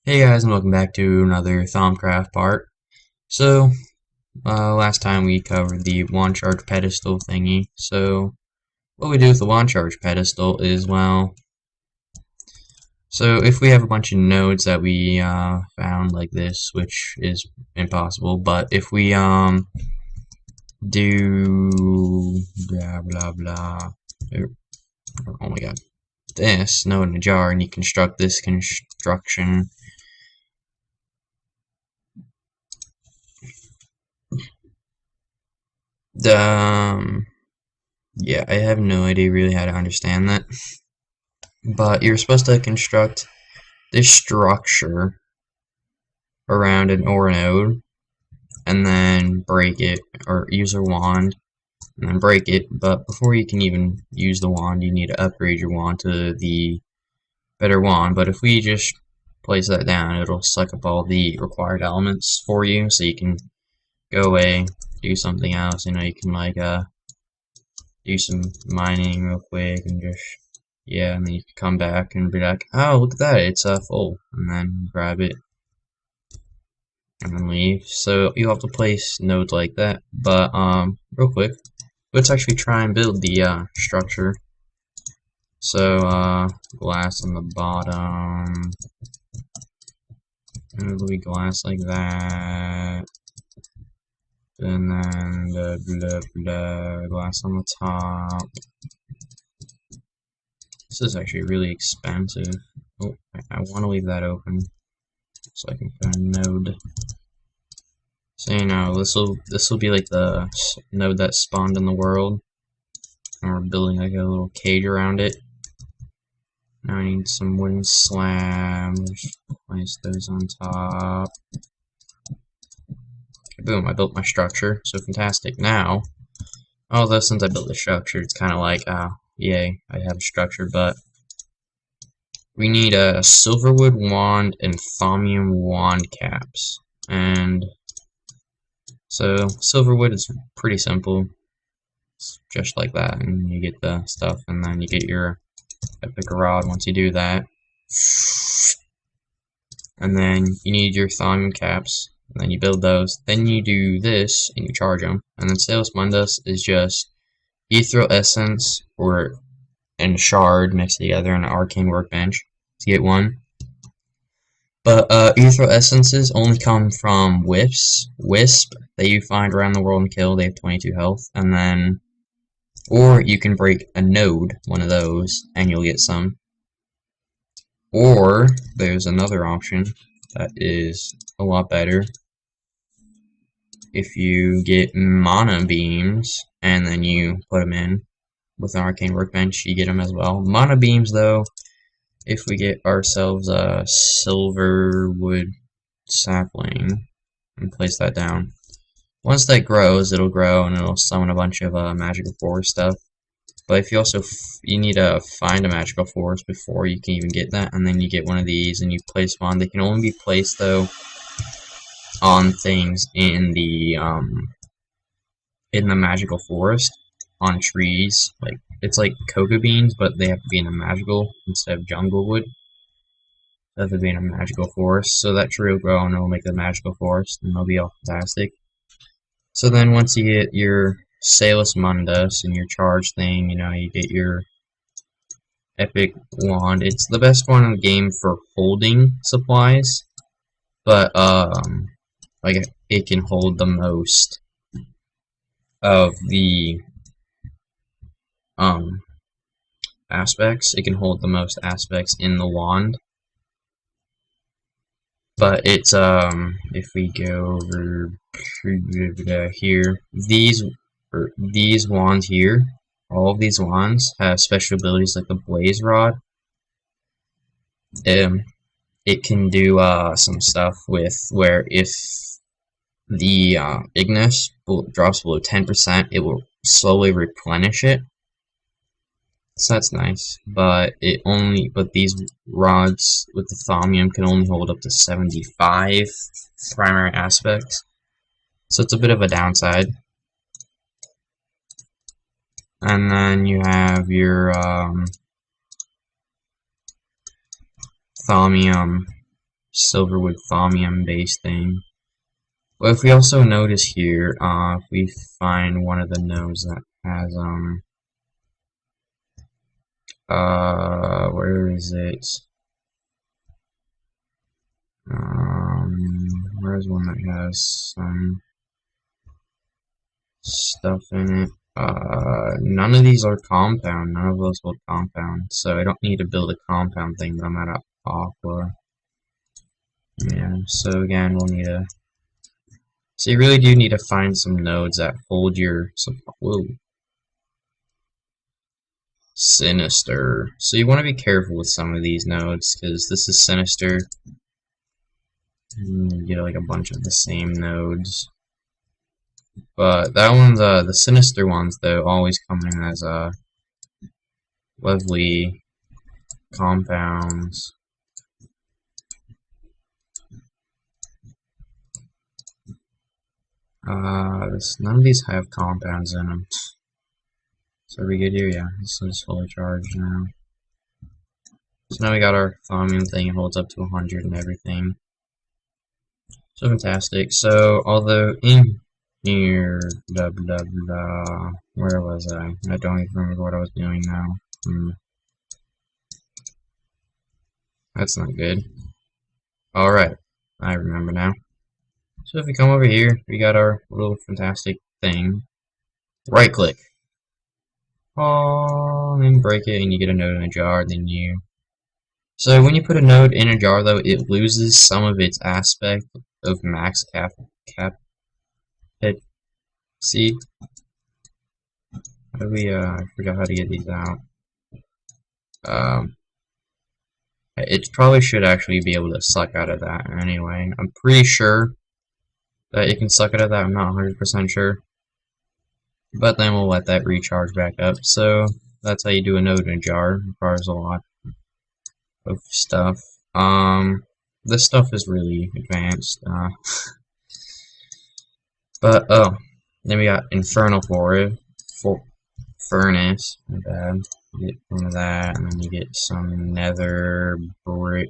Hey guys, and welcome back to another Thaumcraft part. So, last time we covered the wand charge pedestal thingy. So, what we do with the wand charge pedestal is, well, so if we have a bunch of nodes that we found like this, which is impossible, but if we do blah blah blah, oh my god, this node in a jar, and you construct this construction. The Yeah, I have no idea really how to understand that. But you're supposed to construct this structure around an ore node and then break it, or use a wand and then break it. But before you can even use the wand, you need to upgrade your wand to the better wand. But if we just place that down, it'll suck up all the required elements for you, so you can go away, do something else. You can like do some mining real quick and just, yeah, and then you can come back and be like, oh, look at that, it's full, and then grab it and then leave. So you have to place nodes like that. But real quick, let's actually try and build the structure. So glass on the bottom, and it'll be glass like that, and then the blah blah glass on the top. This is actually really expensive. Oh, I want to leave that open so I can put a node. So this will be like the node that spawned in the world, and we're building like a little cage around it. Now I need some wooden slabs. Place those on top. Okay, boom! I built my structure. So fantastic. Now, although since I built the structure, it's kind of like, yay, I have a structure, but we need a silverwood wand and thaumium wand caps. And so silverwood is pretty simple. It's just like that, and you get the stuff, and then you get your epic rod once you do that. And then you need your thaumium caps, and then you build those. Then you do this, and you charge them. And then Salus Mundus is just ethereal essence and shard mixed together in an arcane workbench to get one. But ethereal essences only come from wisp that you find around the world and kill. They have 22 health, and then, or you can break a node, one of those, and you'll get some. Or there's another option that is a lot better. If you get mana beams and then you put them in with an arcane workbench, you get them as well. Mana beams, though, if we get ourselves a silver wood sapling and place that down, once that grows, it'll grow and it'll summon a bunch of magical forest stuff. But if you need to find a magical forest before you can even get that, and then you get one of these and you place one. They can only be placed, though, on things in the magical forest, on trees. Like, it's like cocoa beans, but they have to be in a magical instead of jungle wood. They have to be in a magical forest, so that tree will grow and it'll make a magical forest, and it'll be all fantastic. So then once you get your Salus Mundus and your charge thing, you get your epic wand. It's the best one in the game for holding supplies, but like, it can hold the most of the aspects. It can hold the most aspects in the wand. But it's if we go over here, these wands here, all of these wands have special abilities like the blaze rod. It can do some stuff with where if the Ignis drops below 10%, it will slowly replenish it. So that's nice, but these rods with the thaumium can only hold up to 75 primary aspects, so it's a bit of a downside. And then you have your thaumium silverwood thaumium based thing. But if we also notice here, if we find one of the nodes that has where is it? Where's one that has some stuff in it? None of these are compound. None of those will compound. So I don't need to build a compound thing, but I'm out of aqua. Yeah, so again, we'll need a... So you really do need to find some nodes that hold your... Whoa. Sinister. So you want to be careful with some of these nodes, because this is Sinister. You get like a bunch of the same nodes. But that one's, the Sinister ones, though, always come in as, lovely compounds. None of these have compounds in them. So are we good here? Yeah, this is fully charged now. So now we got our thaumium thing, it holds up to 100 and everything. So fantastic. So, although in here, blah blah blah, where was I? I don't even remember what I was doing now. That's not good. Alright, I remember now. So if we come over here, we got our little fantastic thing. Right click. Oh, and break it, and you get a node in a jar, then you... So when you put a node in a jar, though, it loses some of its aspect of max cap see? How do we, I forgot how to get these out. It probably should actually be able to suck out of that anyway. I'm pretty sure that it can suck out of that, I'm not 100% sure. But then we'll let that recharge back up. So that's how you do a node in a jar. It requires a lot of stuff. This stuff is really advanced. But oh, then we got Infernal Furnace. My bad. You get one of that, and then you get some Nether brick.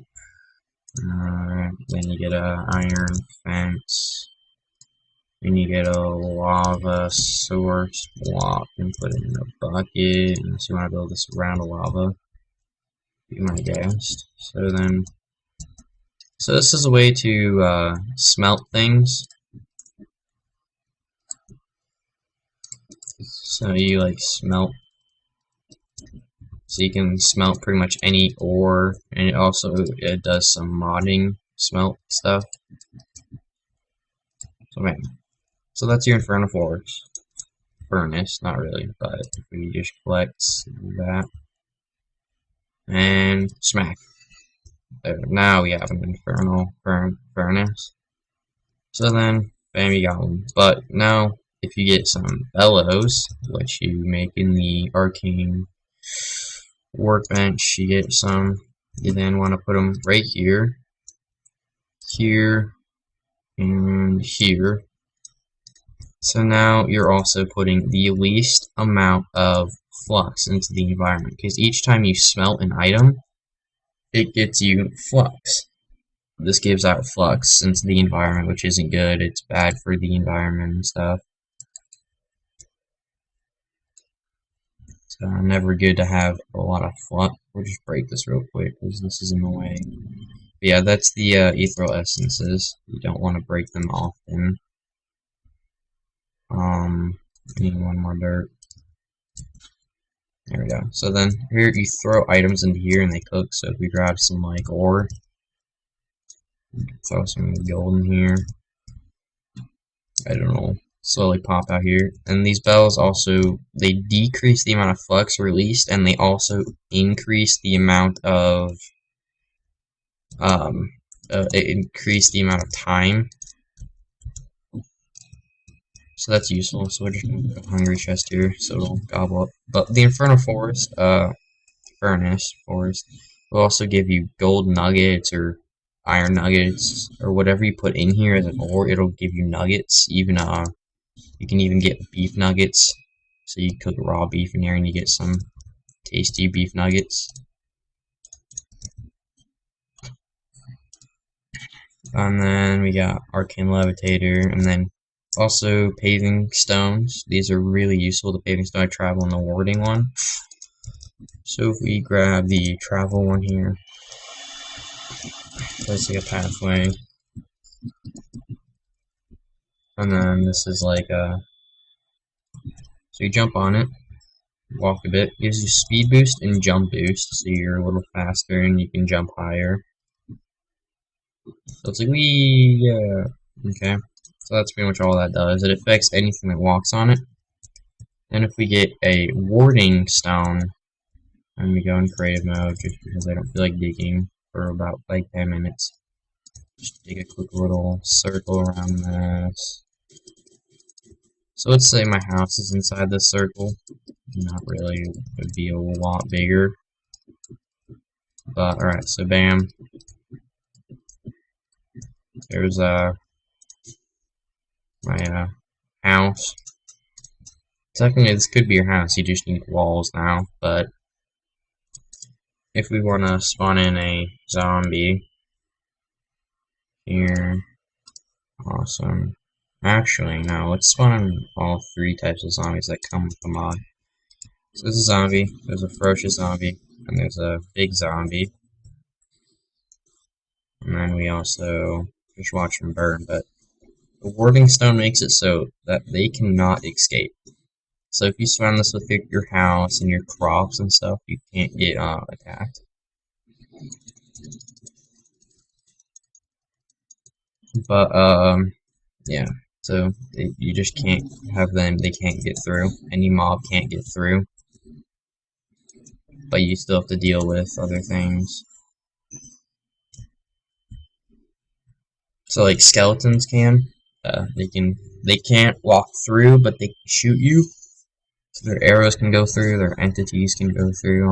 Then you get a Iron Fence. Then you get a lava source block and put it in a bucket. Unless you want to build this around a lava, be my guest. So this is a way to smelt things. So you like smelt. So you can smelt pretty much any ore, and it does some modding smelt stuff. So man. So that's your Infernal Furnace, not really, but if we just collect that, and smack. There, now we have an Infernal Furnace. So then, bam, you got one. But now, if you get some bellows, which you make in the Arcane Workbench, you get some, you then want to put them right here, here, and here. So now you're also putting the least amount of flux into the environment, because each time you smelt an item, it gets you flux. This gives out flux into the environment, which isn't good. It's bad for the environment and stuff. So never good to have a lot of flux. We'll just break this real quick, because this is in the way. But yeah, that's the ethereal essences. You don't want to break them often. Need one more dirt. There we go. So then here you throw items into here and they cook. So if we grab some like ore, throw some gold in here. I don't know. Slowly pop out here. And these bells also, they decrease the amount of flux released, and they also increase the amount of increase the amount of time. So that's useful. So we're just gonna put a hungry chest here, so it'll gobble up. But the Infernal Furnace will also give you gold nuggets or iron nuggets or whatever you put in here as an ore. It'll give you nuggets. Even you can even get beef nuggets. So you cook raw beef in here and you get some tasty beef nuggets. And then we got Arcane Levitator, and then also paving stones. These are really useful. The paving stone I travel and the warding one. So if we grab the travel one here, that's like a pathway. And then this is like a, so you jump on it, walk a bit, gives you speed boost and jump boost, so you're a little faster and you can jump higher. So it's like, wee, yeah. Okay, so that's pretty much all that does. It affects anything that walks on it. And if we get a warding stone, and we go in creative mode, just because I don't feel like digging for about like 10 minutes. Just dig a quick little circle around this. So let's say my house is inside this circle. Not really, it would be a lot bigger. But alright, so bam. There's my house. Technically this could be your house, you just need walls now, but if we wanna spawn in a zombie here, awesome. Actually, no, let's spawn in all 3 types of zombies that come with the mod. So there's a zombie, there's a ferocious zombie, and there's a big zombie. And then we also just watch them burn, but the warding stone makes it so that they cannot escape. So if you surround this with your house and your crops and stuff, you can't get attacked. But yeah, so you just can't have them, they can't get through. Any mob can't get through. But you still have to deal with other things. So like skeletons can, they can't walk through, but they can shoot you. So their arrows can go through, their entities can go through.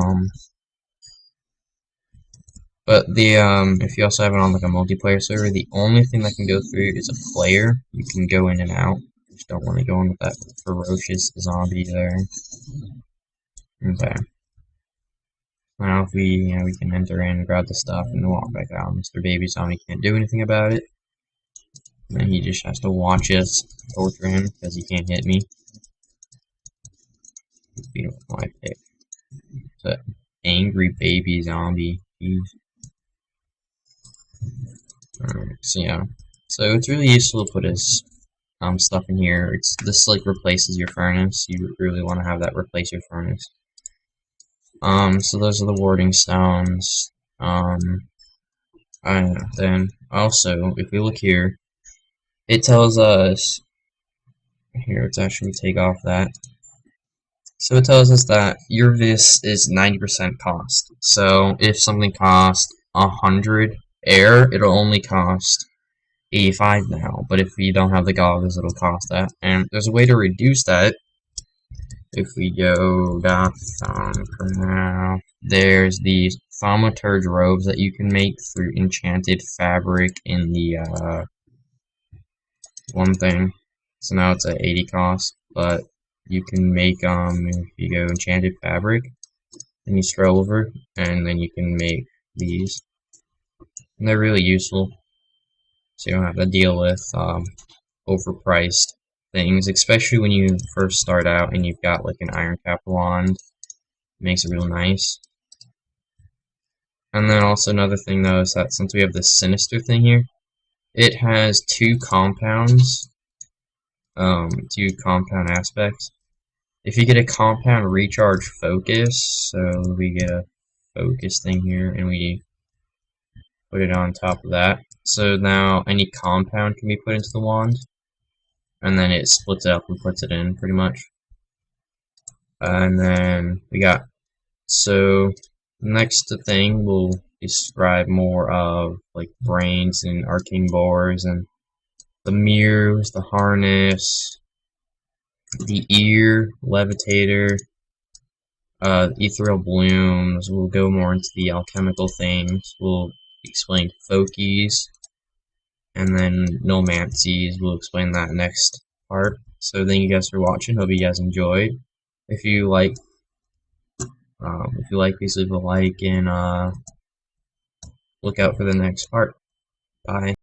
But the if you also have it on like a multiplayer server, the only thing that can go through is a flare. You can go in and out. You just don't want to go in with that ferocious zombie there. Okay. Now if we can enter in, grab the stuff, and walk back out. Mr. Baby Zombie can't do anything about it. And he just has to watch us torture him because he can't hit me. Beautiful, my pick. It's an angry baby zombie. Alright, so yeah. So it's really useful to put his stuff in here. This like replaces your furnace. You really want to have that replace your furnace. So those are the warding stones. Then also if we look here, it tells us here. Let's actually take off that. So it tells us that your vis is 90% cost. So if something costs 100 air, it'll only cost 85 now. But if you don't have the goggles, it'll cost that. And there's a way to reduce that. If we go to Thaumcraft, there's these Thaumaturge robes that you can make through enchanted fabric in the one thing. So now it's at 80 cost, but you can make if you go enchanted fabric, and you scroll over, and then you can make these. And they're really useful, so you don't have to deal with overpriced things, especially when you first start out and you've got like an iron cap wand. It makes it real nice. And then also another thing though is that since we have this sinister thing here, it has two compound aspects. If you get a compound recharge focus, so we get a focus thing here and we put it on top of that. So now any compound can be put into the wand, and then it splits it up and puts it in pretty much. And then we got, so next thing we'll describe more of like brains and arcane bores and the mirrors, the harness, the ear, levitator, ethereal blooms. We'll go more into the alchemical things. We'll explain fokies, and then nomancies. We'll explain that next part. So thank you guys for watching. Hope you guys enjoyed. If you like, please leave a like and look out for the next part. Bye.